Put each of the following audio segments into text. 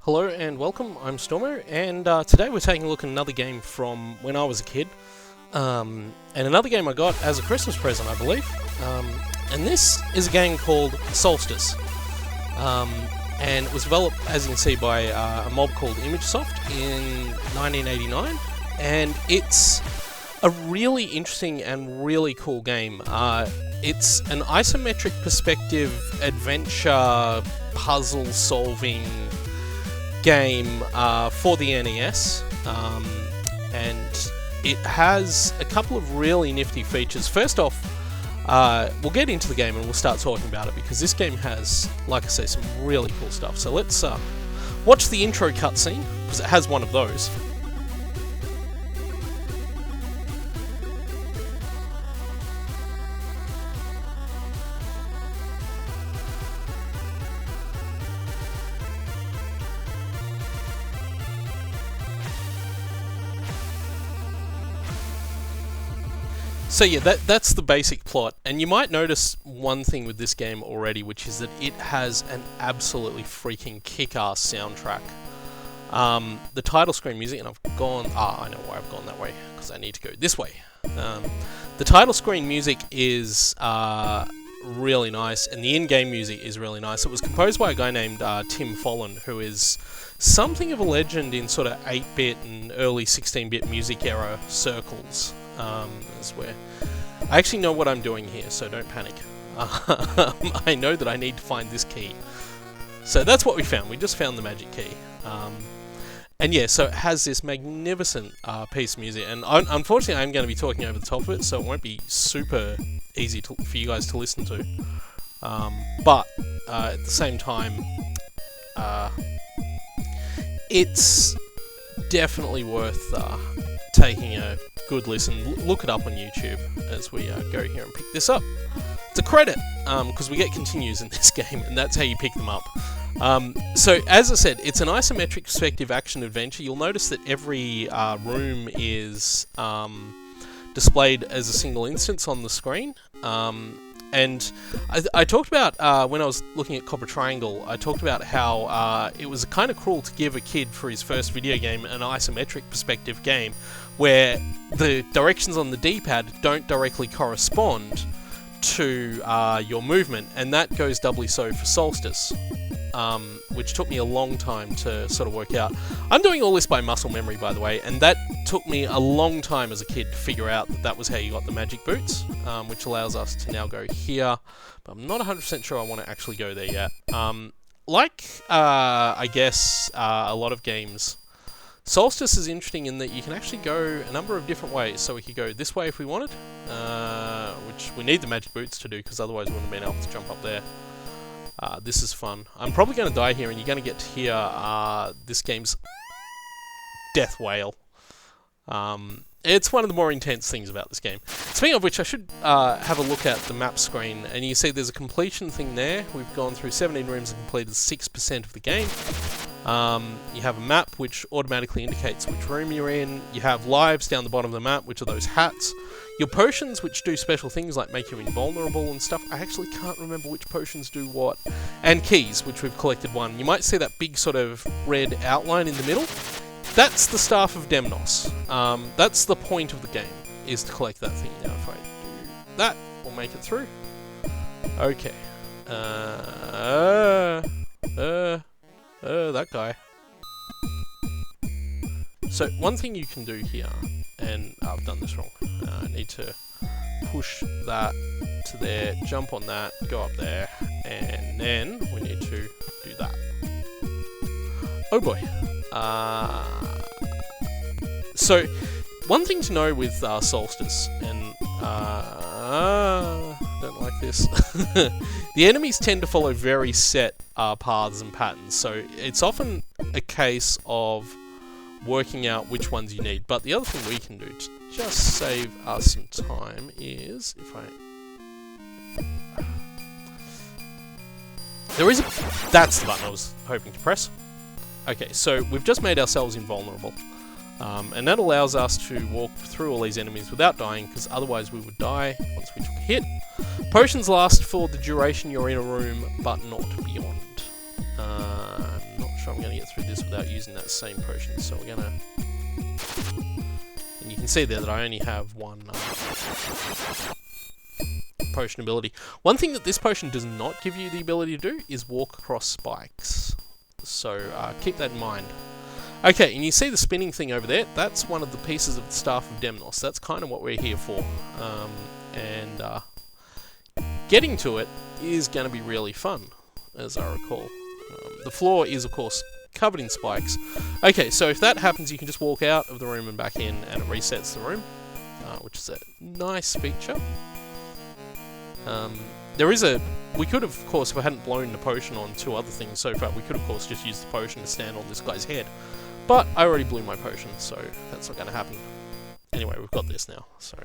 Hello and welcome, I'm Stormo, and today we're taking a look at another game from when I was a kid, and another game I got as a Christmas present, I believe, and this is a game called Solstice, and it was developed, as you can see, by a mob called ImageSoft in 1989, and it's a really interesting and really cool game. It's an isometric perspective adventure puzzle solving game for the NES, and it has a couple of really nifty features. First off, we'll get into the game and we'll start talking about it, because this game has, like I say, some really cool stuff. So let's watch the intro cutscene, because it has one of those. So yeah, that's the basic plot, and you might notice one thing with this game already, which is that it has an absolutely freaking kick-ass soundtrack. The title screen music, and I've gone... I know why I've gone that way, because I need to go this way. The title screen music is really nice, and the in-game music is really nice. It was composed by a guy named Tim Follin, who is something of a legend in sort of 8-bit and early 16-bit music era circles. Is where I actually know what I'm doing here, so don't panic. I know that I need to find this key. So that's what we found. We just found the magic key. And yeah, so it has this magnificent piece of music, and unfortunately I'm going to be talking over the top of it, so it won't be super easy for you guys to listen to. But at the same time, it's definitely worth taking a good listen. Look it up on YouTube as we go here and pick this up. It's a credit, because we get continues in this game, and that's how you pick them up. So, as I said, it's an isometric perspective action adventure. You'll notice that every room is displayed as a single instance on the screen. And I talked about, when I was looking at Copper Triangle, I talked about how it was kind of cruel to give a kid for his first video game an isometric perspective game where the directions on the D-pad don't directly correspond to your movement, and that goes doubly so for Solstice, which took me a long time to sort of work out. I'm doing all this by muscle memory, by the way, and that took me a long time as a kid to figure out that that was how you got the magic boots, which allows us to now go here, but I'm not 100% sure I want to actually go there yet. I guess, a lot of games, Solstice is interesting in that you can actually go a number of different ways. So we could go this way if we wanted, which we need the magic boots to do, because otherwise we wouldn't have been able to jump up there. This is fun. I'm probably going to die here, and you're going to get to hear this game's death wail. It's one of the more intense things about this game. Speaking of which, I should have a look at the map screen, and you see there's a completion thing there. We've gone through 17 rooms and completed 6% of the game. You have a map which automatically indicates which room you're in. You have lives down the bottom of the map, which are those hats. Your potions, which do special things like make you invulnerable and stuff. I actually can't remember which potions do what. And keys, which we've collected one. You might see that big sort of red outline in the middle. That's the Staff of Demnos. That's the point of the game, is to collect that thing. Now if I do that, we'll make it through. Okay. That guy. So one thing you can do here, and I've done this wrong. I need to push that to there, jump on that, go up there, and then we need to do that. Oh boy. So one thing to know with Solstice, and don't like this. The enemies tend to follow very set paths and patterns, so it's often a case of working out which ones you need. But the other thing we can do to just save us some time is, if that's the button I was hoping to press. Okay, so we've just made ourselves invulnerable. And that allows us to walk through all these enemies without dying, because otherwise we would die once we took a hit. Potions last for the duration you're in a room, but not beyond. I'm not sure I'm going to get through this without using that same potion, so we're going to... And you can see there that I only have one potion ability. One thing that this potion does not give you the ability to do is walk across spikes. So keep that in mind. Okay, and you see the spinning thing over there? That's one of the pieces of the Staff of Demnos. That's kind of what we're here for. Getting to it is going to be really fun, as I recall. The floor is, of course, covered in spikes. Okay, so if that happens, you can just walk out of the room and back in, and it resets the room, which is a nice feature. We could have, of course, if I hadn't blown the potion on two other things so far, we could, of course, just use the potion to stand on this guy's head. But I already blew my potion, so that's not going to happen. Anyway, we've got this now, so...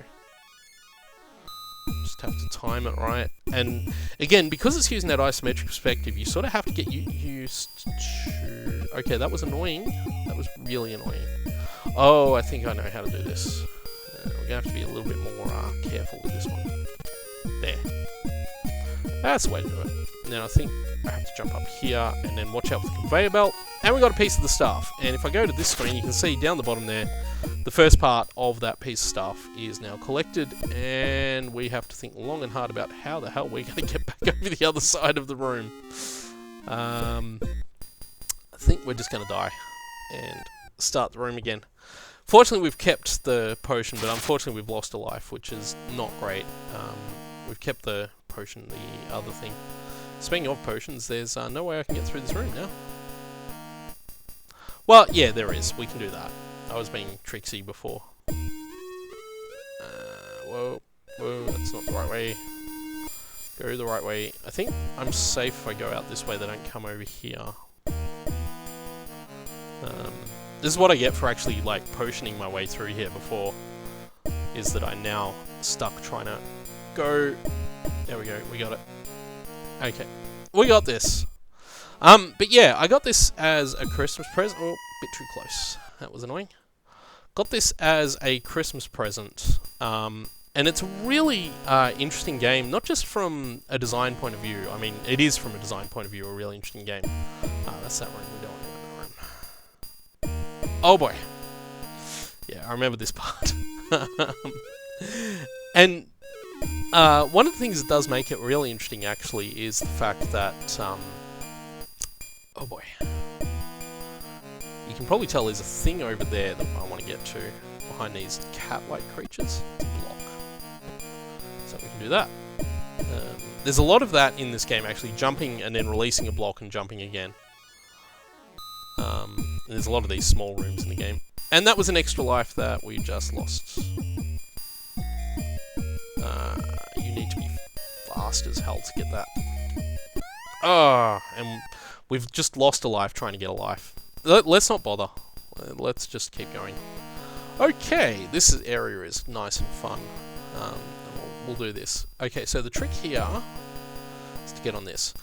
Just have to time it right. And again, because it's using that isometric perspective, you sort of have to get used to... Okay, that was annoying. That was really annoying. Oh, I think I know how to do this. We're going to have to be a little bit more careful with this one. There. That's the way to do it. Now I think I have to jump up here and then watch out for the conveyor belt. And we got a piece of the staff. And if I go to this screen, you can see down the bottom there, the first part of that piece of staff is now collected. And we have to think long and hard about how the hell we're going to get back over the other side of the room. I think we're just going to die and start the room again. Fortunately, we've kept the potion, but unfortunately, we've lost a life, which is not great. We've kept the potion, the other thing. Speaking of potions, there's no way I can get through this room now. Well, yeah, there is. We can do that. I was being tricksy before. Whoa, that's not the right way. Go the right way. I think I'm safe if I go out this way. They don't come over here. This is what I get for actually, like, potioning my way through here before, is that I'm now stuck trying to go... There we go, we got it. Okay, we got this. But yeah, I got this as a Christmas present. Oh, a bit too close. That was annoying. Got this as a Christmas present. And it's a really interesting game, not just from a design point of view. I mean, it is from a design point of view a really interesting game. That's that room. We don't want to go in that room. Oh boy. Yeah, I remember this part. And one of the things that does make it really interesting, actually, is the fact that... oh boy. You can probably tell there's a thing over there that I want to get to, behind these cat-like creatures. It's a block. So we can do that. There's a lot of that in this game, actually, jumping and then releasing a block and jumping again. There's a lot of these small rooms in the game. And that was an extra life that we just lost. You need to be fast as hell to get that. And we've just lost a life trying to get a life. Let's not bother. Let's just keep going. Okay, this area is nice and fun. We'll do this. Okay, so the trick here is to get on this.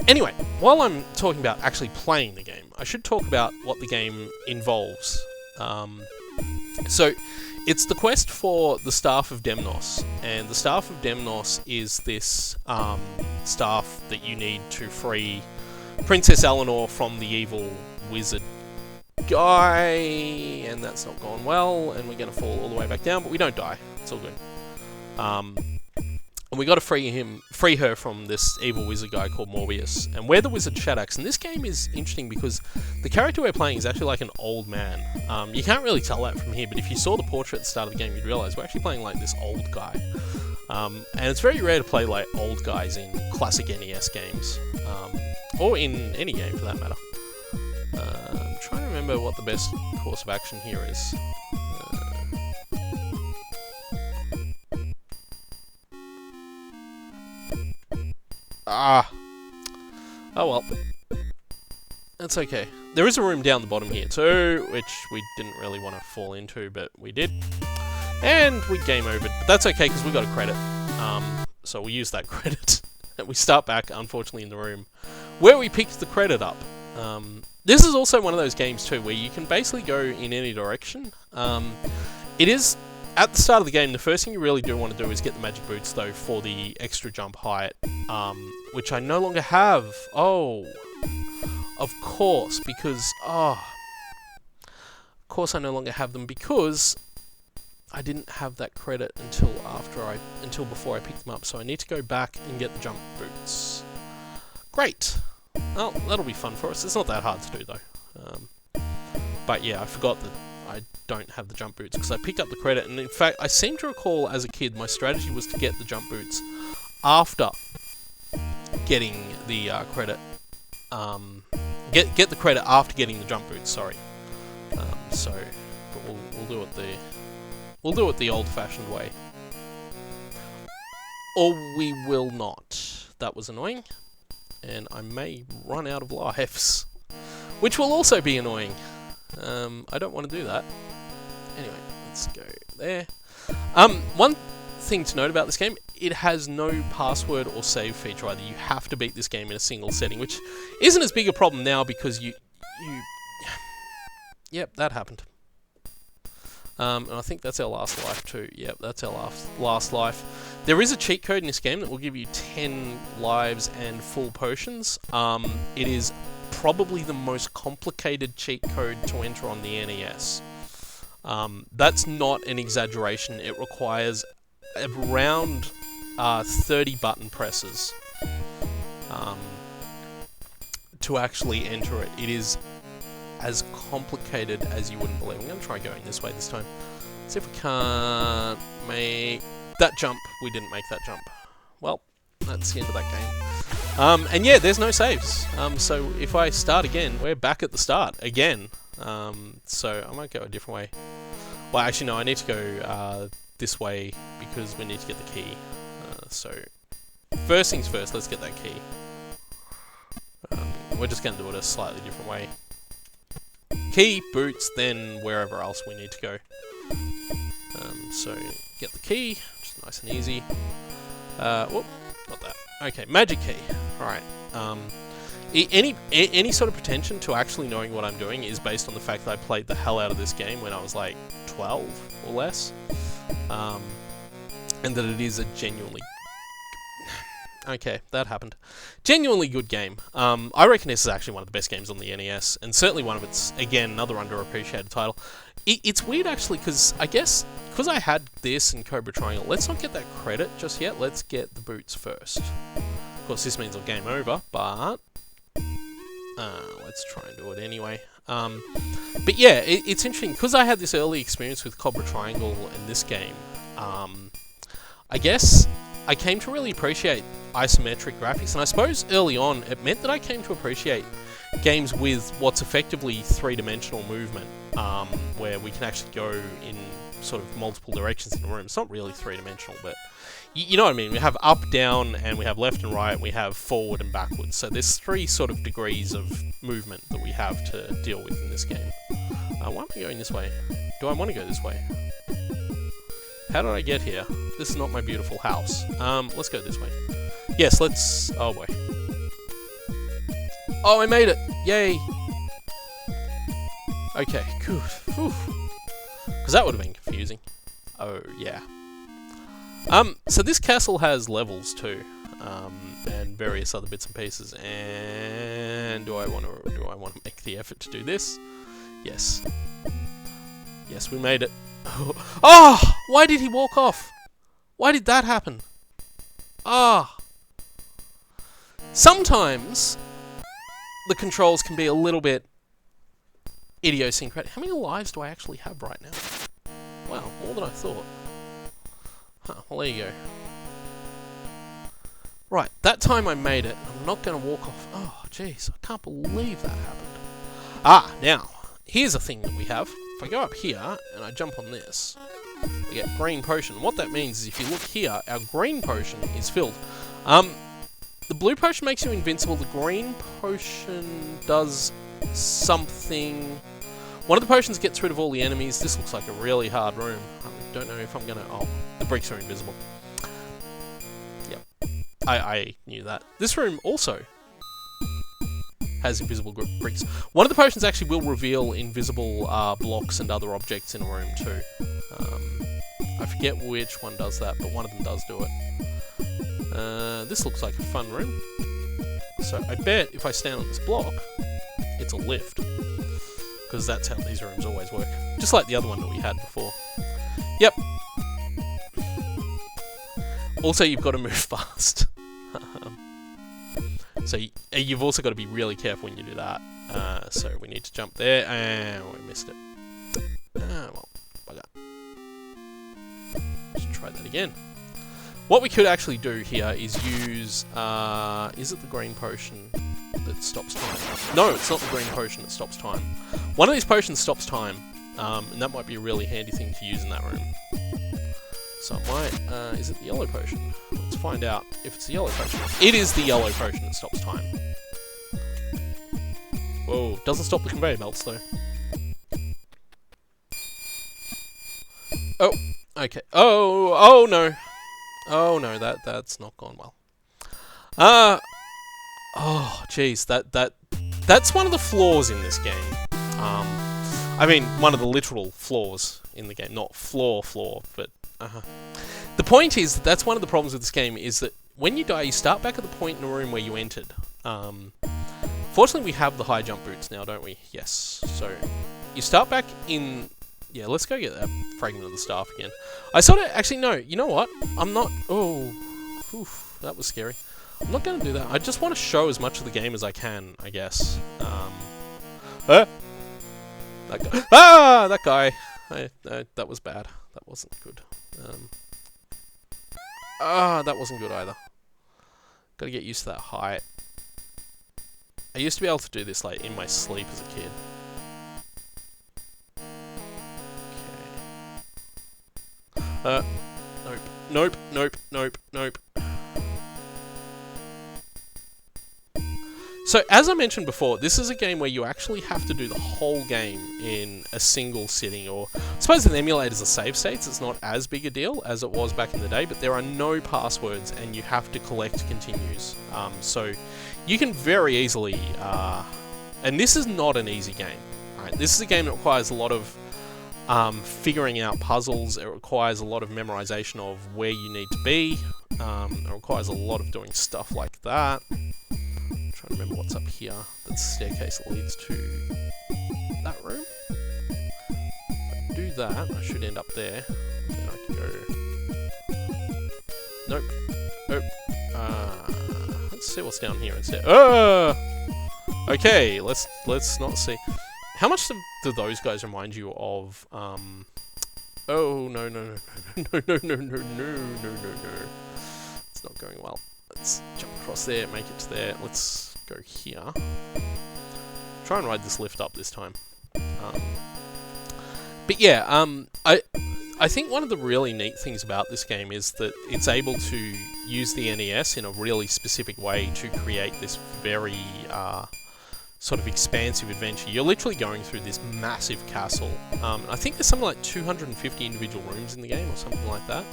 Anyway, while I'm talking about actually playing the game, I should talk about what the game involves. So, it's the quest for the Staff of Demnos, and the Staff of Demnos is this staff that you need to free Princess Eleanor from the evil wizard guy, and that's not gone well, and we're going to fall all the way back down, but we don't die. It's all good. And we got to free her from this evil wizard guy called Morbius, and we're the wizard Shadax. And this game is interesting because the character we're playing is actually like an old man. You can't really tell that from here, but if you saw the portrait at the start of the game, you'd realize we're actually playing like this old guy. And it's very rare to play like old guys in classic NES games, or in any game for that matter. I'm trying to remember what the best course of action here is. Oh well. That's okay. There is a room down the bottom here too, which we didn't really want to fall into, but we did. And we game over. But that's okay, because we got a credit. So we use that credit. And we start back, unfortunately, in the room where we picked the credit up. This is also one of those games too, where you can basically go in any direction. It is... At the start of the game, the first thing you really do want to do is get the magic boots, though, for the extra jump height, which I no longer have. Oh, of course, because... Of course I no longer have them because I didn't have that credit until before I picked them up. So I need to go back and get the jump boots. Great! Well, that'll be fun for us. It's not that hard to do, though. But yeah, I forgot that I don't have the jump boots because I picked up the credit. And in fact, I seem to recall as a kid, my strategy was to get the jump boots after getting the credit. Get the credit after getting the jump boots. Sorry. But we'll do it the old-fashioned way, or we will not. That was annoying, and I may run out of lives, which will also be annoying. I don't want to do that. Anyway, let's go there. One thing to note about this game, it has no password or save feature either. You have to beat this game in a single setting, which isn't as big a problem now because you Yep, that happened. And I think that's our last life too. Yep, that's our last life. There is a cheat code in this game that will give you 10 lives and full potions. It is probably the most complicated cheat code to enter on the NES. That's not an exaggeration. It requires around 30 button presses to actually enter it. It is as complicated as you wouldn't believe. I'm going to try going this way this time. See if we can't make that jump. We didn't make that jump. Well, that's the end of that game. And yeah, there's no saves. So if I start again, we're back at the start again. So I might go a different way. Well, actually no, I need to go this way because we need to get the key. So first things first, let's get that key. We're just going to do it a slightly different way. Key, boots, then wherever else we need to go. So get the key, just nice and easy. Whoop, not that. Okay, magic key. Alright. Any sort of pretension to actually knowing what I'm doing is based on the fact that I played the hell out of this game when I was like 12 or less. And that it is a genuinely... Okay, that happened. Genuinely good game. I reckon this is actually one of the best games on the NES, and certainly one of its, again, another underappreciated title. It's weird actually, because I guess, because I had this and Cobra Triangle, let's not get that credit just yet, let's get the boots first. Of course, this means I'm game over, but... let's try and do it anyway. But yeah, it's interesting, because I had this early experience with Cobra Triangle in this game, I guess I came to really appreciate isometric graphics, and I suppose early on it meant that I came to appreciate games with what's effectively three-dimensional movement, where we can actually go in sort of multiple directions in the room. It's not really three-dimensional, but you know what I mean. We have up, down, and we have left and right, and we have forward and backwards. So there's three sort of degrees of movement that we have to deal with in this game. Why am I going this way? Do I want to go this way? How did I get here? This is not my beautiful house. Let's go this way. Yes, let's... Oh boy. Oh, I made it! Yay! Okay, good. Because that would have been confusing. Oh, yeah. So this castle has levels too. And various other bits and pieces. And do I want to make the effort to do this? Yes. Yes, we made it. Oh! Why did he walk off? Why did that happen? Ah! Sometimes the controls can be a little bit idiosyncratic. How many lives do I actually have right now? Wow, more than I thought. Huh, well there you go. Right, that time I made it. I'm not going to walk off. Oh, jeez, I can't believe that happened. Ah, now, here's a thing that we have. If I go up here, and I jump on this, we get green potion. What that means is if you look here, our green potion is filled. The blue potion makes you invincible. The green potion does something... One of the potions gets rid of all the enemies. This looks like a really hard room. I don't know if I'm gonna... Oh, the bricks are invisible. Yep. I knew that. This room also has invisible bricks. One of the potions actually will reveal invisible blocks and other objects in a room too. I forget which one does that, but one of them does do it. This looks like a fun room. So I bet if I stand on this block, it's a lift. Because that's how these rooms always work. Just like the other one that we had before. Yep. Also, you've got to move fast. So you've also got to be really careful when you do that. So we need to jump there, and we missed it. Well, bugger. Let's try that again. What we could actually do here is use... is it the green potion that stops time? No, it's not the green potion that stops time. One of these potions stops time, and that might be a really handy thing to use in that room. So I might... is it the yellow potion? Let's find out if it's the yellow potion. It is the yellow potion that stops time. Whoa, doesn't stop the conveyor belts though. Oh, okay. Oh no. Oh no, that's not gone well. Oh jeez, that's one of the flaws in this game. I mean, one of the literal flaws in the game, not flaw, but the point is that that's one of the problems with this game is that when you die, you start back at the point in the room where you entered. Fortunately, we have the high jump boots now, don't we? Yes. So you start back in. Yeah, let's go get that fragment of the staff again. I sort of... Actually, no. You know what? I'm not... Oh. Oof, that was scary. I'm not going to do that. I just want to show as much of the game as I can, I guess. That guy. Ah! That guy. That was bad. That wasn't good. That wasn't good either. Gotta get used to that height. I used to be able to do this, like, in my sleep as a kid. Nope. So, as I mentioned before, this is a game where you actually have to do the whole game in a single sitting, or I suppose with emulators or save states, it's not as big a deal as it was back in the day, but there are no passwords and you have to collect continues. So, you can very easily, and this is not an easy game, right? This is a game that requires a lot of figuring out puzzles. It requires a lot of memorization of where you need to be. It requires a lot of doing stuff like that. I'm trying to remember what's up here. That's the staircase that leads to that room. If I do that, I should end up there. Then I can go... Nope. Let's see what's down here instead. Okay, let's not see. How much do those guys remind you of, Oh, no. It's not going well. Let's jump across there, make it to there. Let's go here. Try and ride this lift up this time. But yeah, I think one of the really neat things about this game is that it's able to use the NES in a really specific way to create this very, sort of expansive adventure. You're literally going through this massive castle. I think there's something like 250 individual rooms in the game or something like that.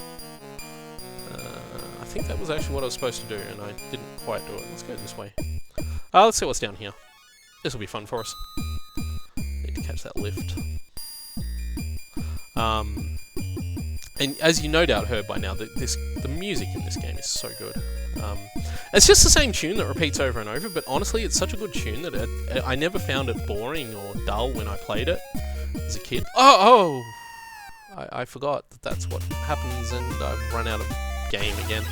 I think that was actually what I was supposed to do and I didn't quite do it. Let's go this way. Let's see what's down here. This will be fun for us. Need to catch that lift. And as you no doubt heard by now, the music in this game is so good. It's just the same tune that repeats over and over, but honestly, it's such a good tune that I never found it boring or dull when I played it as a kid. I forgot that that's what happens, and I've run out of game again.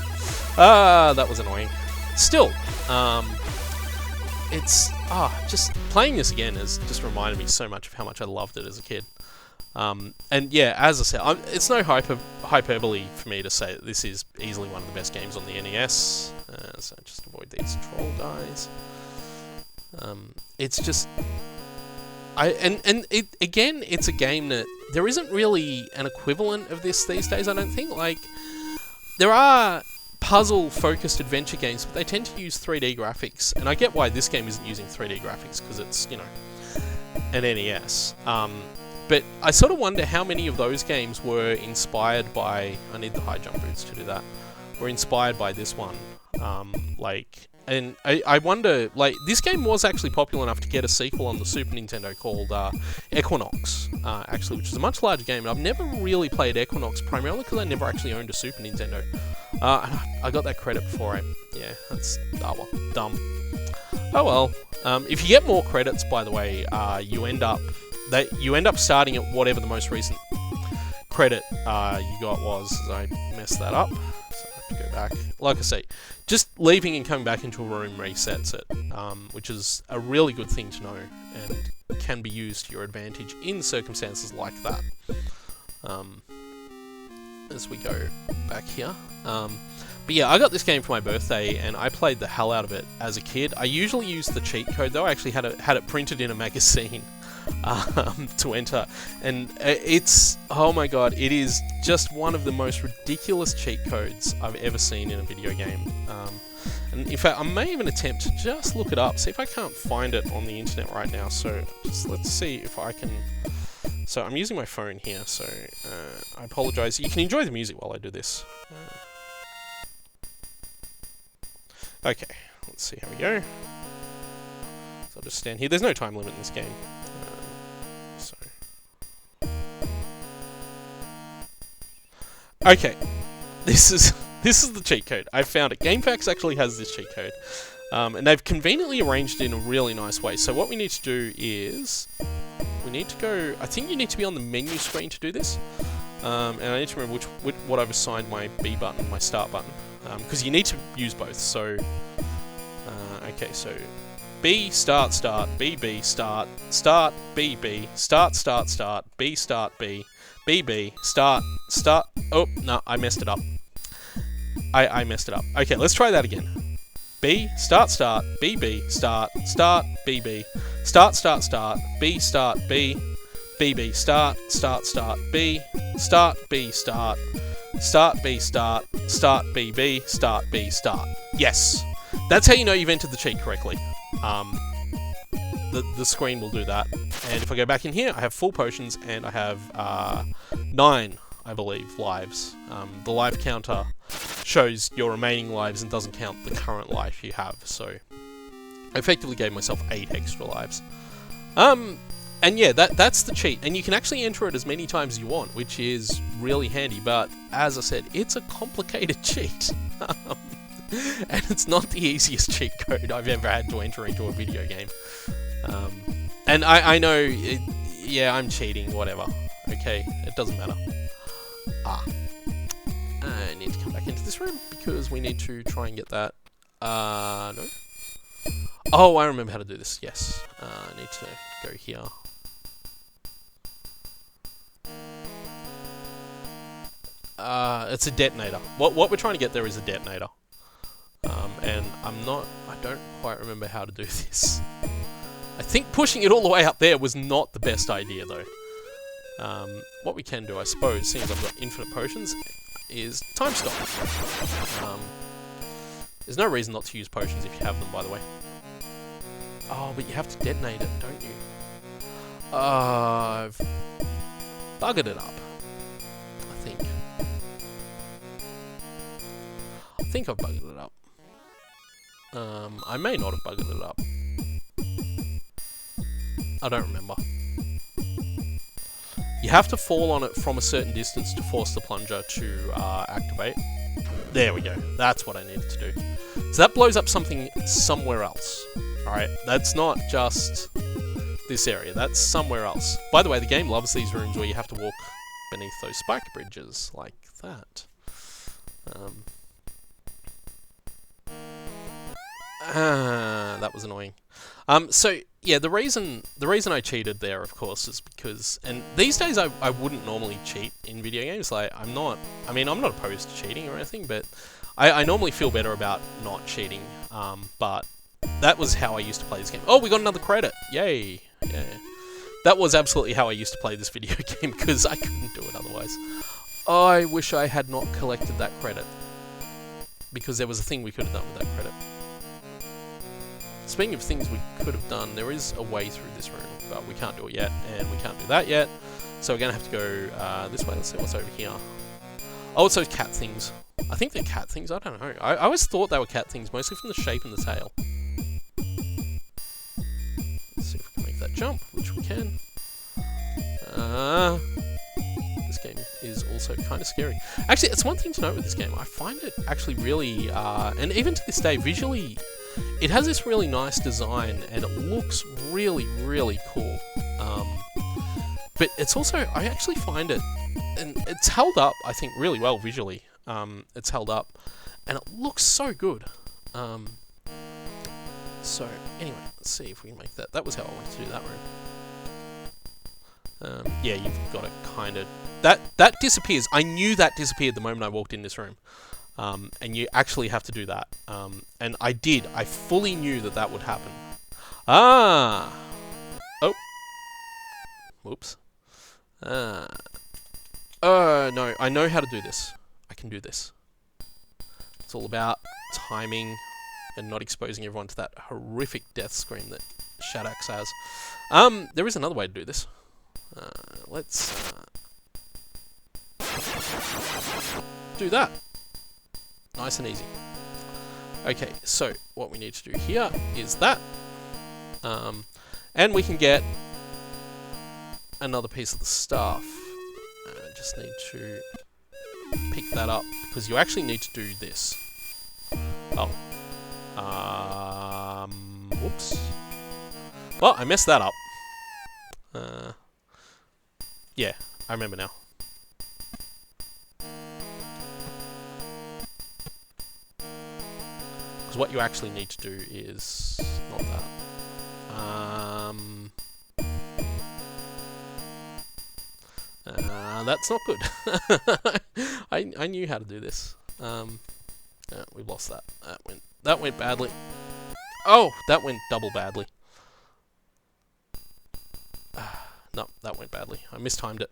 That was annoying. Still, it's just playing this again has just reminded me so much of how much I loved it as a kid. And yeah, as I said, it's no hyperbole for me to say that this is easily one of the best games on the NES. So just avoid these troll guys. It's just, again, it's a game that there isn't really an equivalent of this these days. I don't think. Like, there are puzzle-focused adventure games, but they tend to use 3D graphics, and I get why this game isn't using 3D graphics because it's, you know, an NES. But I sort of wonder how many of those games were inspired by... I need the high jump boots to do that. Were inspired by this one. And I wonder... Like, this game was actually popular enough to get a sequel on the Super Nintendo called Equinox, actually, which is a much larger game. And I've never really played Equinox, primarily because I never actually owned a Super Nintendo. And I got that credit before I... Yeah, that's... well, dumb. Oh well. If you get more credits, by the way, you end up starting at whatever the most recent credit you got was. I messed that up, so I have to go back. Like I say, just leaving and coming back into a room resets it, which is a really good thing to know and can be used to your advantage in circumstances like that. As we go back here. But yeah, I got this game for my birthday, and I played the hell out of it as a kid. I usually use the cheat code, though. I actually had it printed in a magazine to enter, and it's, oh my god, it is just one of the most ridiculous cheat codes I've ever seen in a video game. And in fact, I may even attempt to just look it up, see if I can't find it on the internet right now. So just let's see if I can. So I'm using my phone here, so I apologize. You can enjoy the music while I do this. Okay, let's see how we go. So I'll just stand here. There's no time limit in this game. Okay, this is the cheat code. I found it. GameFAQs actually has this cheat code, and they've conveniently arranged it in a really nice way. So what we need to do is we need to go. I think you need to be on the menu screen to do this, and I need to remember what I've assigned my B button, my start button. Because you need to use both, so... okay, so... B, start, B, B, start, B, B, start, B, start, B, B, B, start... Oh, no, I messed it up. I messed it up. Okay, let's try that again. B, start, B, B, start, B, B, start, B, start, B, B, B, start, B, start, B, start, B, start, B, B, start, B, start. Yes! That's how you know you've entered the cheat correctly. The screen will do that. And if I go back in here, I have full potions, and I have 9, I believe, lives. The life counter shows your remaining lives and doesn't count the current life you have, so I effectively gave myself 8 extra lives. And yeah, that's the cheat, and you can actually enter it as many times as you want, which is really handy, but as I said, it's a complicated cheat. And it's not the easiest cheat code I've ever had to enter into a video game. And I know, yeah, I'm cheating, whatever. Okay, it doesn't matter. I need to come back into this room, because we need to try and get that. No? Oh, I remember how to do this, yes. I need to go here. It's a detonator. What we're trying to get there is a detonator. And I don't quite remember how to do this. I think pushing it all the way up there was not the best idea, though. What we can do, I suppose, seeing as I've got infinite potions, is time stop. There's no reason not to use potions if you have them, by the way. Oh, but you have to detonate it, don't you? I've buggered it up, I think. I think I've buggered it up. I may not have buggered it up. I don't remember. You have to fall on it from a certain distance to force the plunger to activate. There we go. That's what I needed to do. So that blows up something somewhere else. Alright, that's not just this area. That's somewhere else. By the way, the game loves these rooms where you have to walk beneath those spike bridges like that. That was annoying. So yeah, the reason I cheated there, of course, is because, and these days I wouldn't normally cheat in video games. Like, I'm not opposed to cheating or anything, but I normally feel better about not cheating. But that was how I used to play this game. Oh, we got another credit! Yay! Yeah. That was absolutely how I used to play this video game, because I couldn't do it otherwise. I wish I had not collected that credit, because there was a thing we could have done with that credit. Speaking of things we could have done, there is a way through this room, but we can't do it yet, and we can't do that yet. So we're going to have to go this way. Let's see what's over here. Oh, it's those cat things. I think they're cat things. I don't know. I always thought they were cat things, mostly from the shape and the tail. Let's see if we can make that jump, which we can. This game is also kind of scary. Actually, it's one thing to note with this game. I find it actually really, and even to this day, visually, it has this really nice design, and it looks really, really cool. But it's also, I actually find it, and it's held up, I think, really well visually. It's held up, and it looks so good. So, anyway, let's see if we can make that. That was how I wanted to do that room. Yeah, you've got to kind of... That disappears. I knew that disappeared the moment I walked in this room. And you actually have to do that. And I did. I fully knew that that would happen. Ah! Oh. Whoops. No, I know how to do this. I can do this. It's all about timing and not exposing everyone to that horrific death screen that Shadax has. There is another way to do this. Let's do that. Nice and easy. Okay, so what we need to do here is that. And we can get another piece of the staff. I just need to pick that up, because you actually need to do this. Oh. Whoops. Well, I messed that up. Yeah, I remember now. Because what you actually need to do is not that. That's not good. I knew how to do this. We've lost that. That went badly. Oh, that went double badly. No, that went badly. I mistimed it.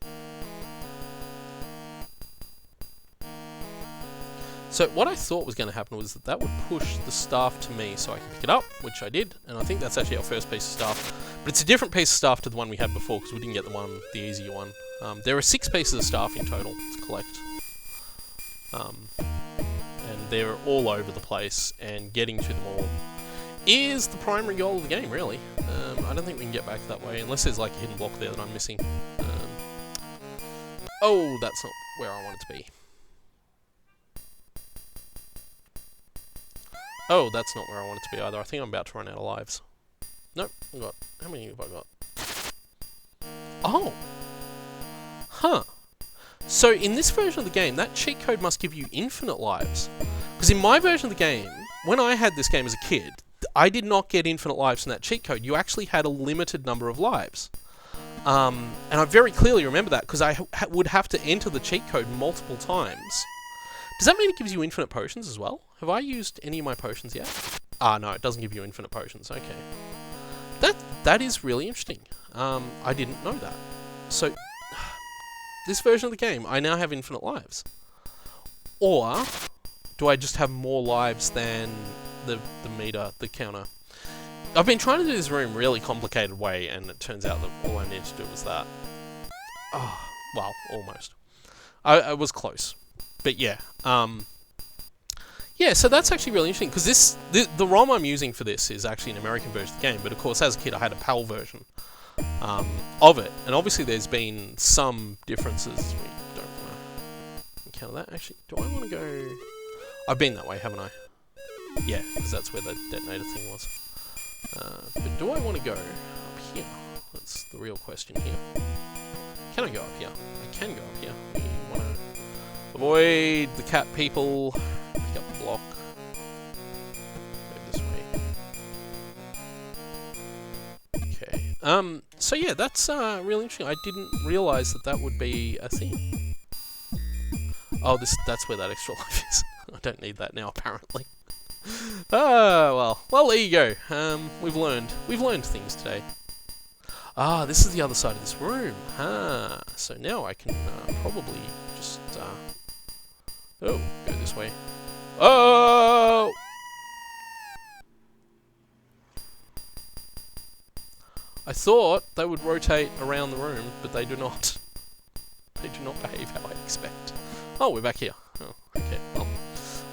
So what I thought was going to happen was that that would push the staff to me so I can pick it up, which I did, and I think that's actually our first piece of staff. But it's a different piece of staff to the one we had before, because we didn't get the easier one. There are 6 pieces of staff in total to collect. And they're all over the place, and getting to them all is the primary goal of the game, really. I don't think we can get back that way, unless there's like a hidden block there that I'm missing. Oh, that's not where I want it to be. Oh, that's not where I want it to be either. I think I'm about to run out of lives. Nope, I've got... How many have I got? Oh! Huh. So, in this version of the game, that cheat code must give you infinite lives. Because in my version of the game, when I had this game as a kid, I did not get infinite lives from that cheat code. You actually had a limited number of lives. And I very clearly remember that, because I would have to enter the cheat code multiple times. Does that mean it gives you infinite potions as well? Have I used any of my potions yet? Ah, no, it doesn't give you infinite potions. Okay. That is really interesting. I didn't know that. So, this version of the game, I now have infinite lives. Or, do I just have more lives than the meter, the counter? I've been trying to do this room really complicated way, and it turns out that all I need to do was that. Oh, well, almost. I was close. But yeah, yeah, so that's actually really interesting, because the ROM I'm using for this is actually an American version of the game, but of course as a kid I had a PAL version of it, and obviously there's been some differences. We don't want to encounter that. Actually, do I want to go... I've been that way, haven't I? Yeah, because that's where the detonator thing was. But do I want to go up here? That's the real question here. Can I go up here? I can go up here. We want to avoid the cat people. Pick up the block. Go this way. Okay. So yeah, that's really interesting. I didn't realise that would be a thing. Oh, that's where that extra life is. I don't need that now, apparently. Oh, well, there you go. We've learned things today. Ah, this is the other side of this room. Ah, so now I can probably just oh, go this way. Oh! I thought they would rotate around the room, but they do not. They do not behave how I expect. Oh, we're back here. Oh, okay.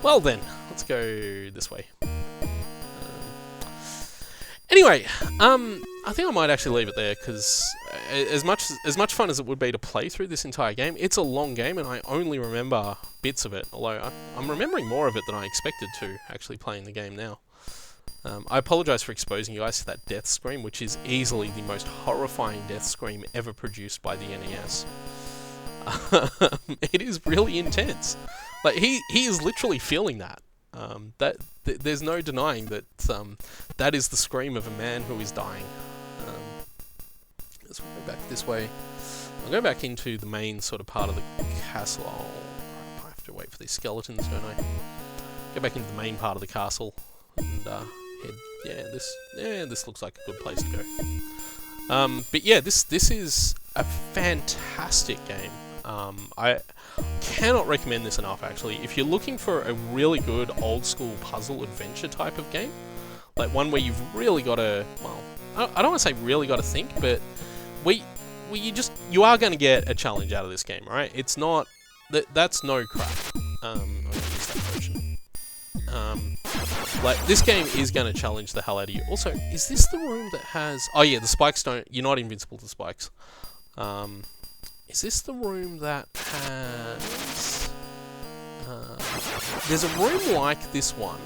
Well then, let's go this way. Anyway, I think I might actually leave it there, because as much fun as it would be to play through this entire game, it's a long game, and I only remember bits of it, although I'm remembering more of it than I expected to, actually playing the game now. I apologise for exposing you guys to that death scream, which is easily the most horrifying death scream ever produced by the NES. It is really intense. Like, he is literally feeling that. There's no denying that that is the scream of a man who is dying. Let's go back this way. I'll go back into the main sort of part of the castle. Oh, I have to wait for these skeletons, don't I? Go back into the main part of the castle and head. Yeah, this looks like a good place to go. But yeah, this is a fantastic game. I cannot recommend this enough, actually. If you're looking for a really good old school puzzle adventure type of game, like one where you've really got to, well, I don't want to say really got to think, but you are going to get a challenge out of this game, right? It's not, that's no crap. I'll use that version. Like, this game is going to challenge the hell out of you. Also, is this the room that has, oh yeah, the spikes don't, you're not invincible to spikes. Is this the room that has... there's a room like this one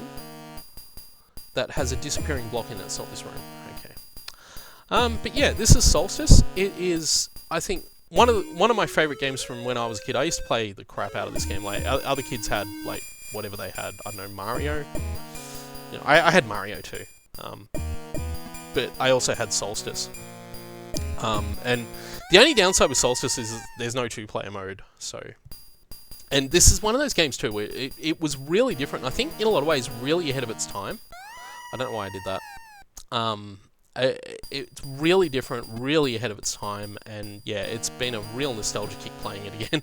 that has a disappearing block in it. It's not this room. Okay. But yeah, this is Solstice. It is, I think, one of my favourite games from when I was a kid. I used to play the crap out of this game. Like, other kids had, like, whatever they had. I don't know, Mario? You know, I had Mario too. But I also had Solstice. And the only downside with Solstice is there's no two-player mode, so... And this is one of those games too, where it was really different, I think in a lot of ways really ahead of its time. I don't know why I did that. It's really different, really ahead of its time, and yeah, it's been a real nostalgia kick playing it again.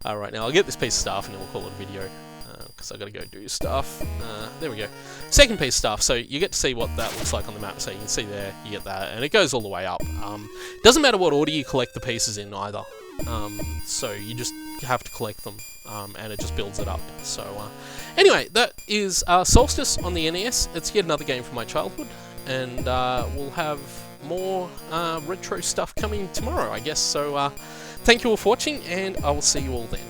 Right now, I'll get this piece of stuff and then we'll call it a video, because I've got to go do stuff. There we go. Second piece of stuff, so you get to see what that looks like on the map, so you can see there, you get that, and it goes all the way up. Doesn't matter what order you collect the pieces in either, so you just have to collect them, and it just builds it up. So anyway, that is Solstice on the NES. It's yet another game from my childhood, and we'll have more retro stuff coming tomorrow, I guess. So thank you all for watching, and I will see you all then.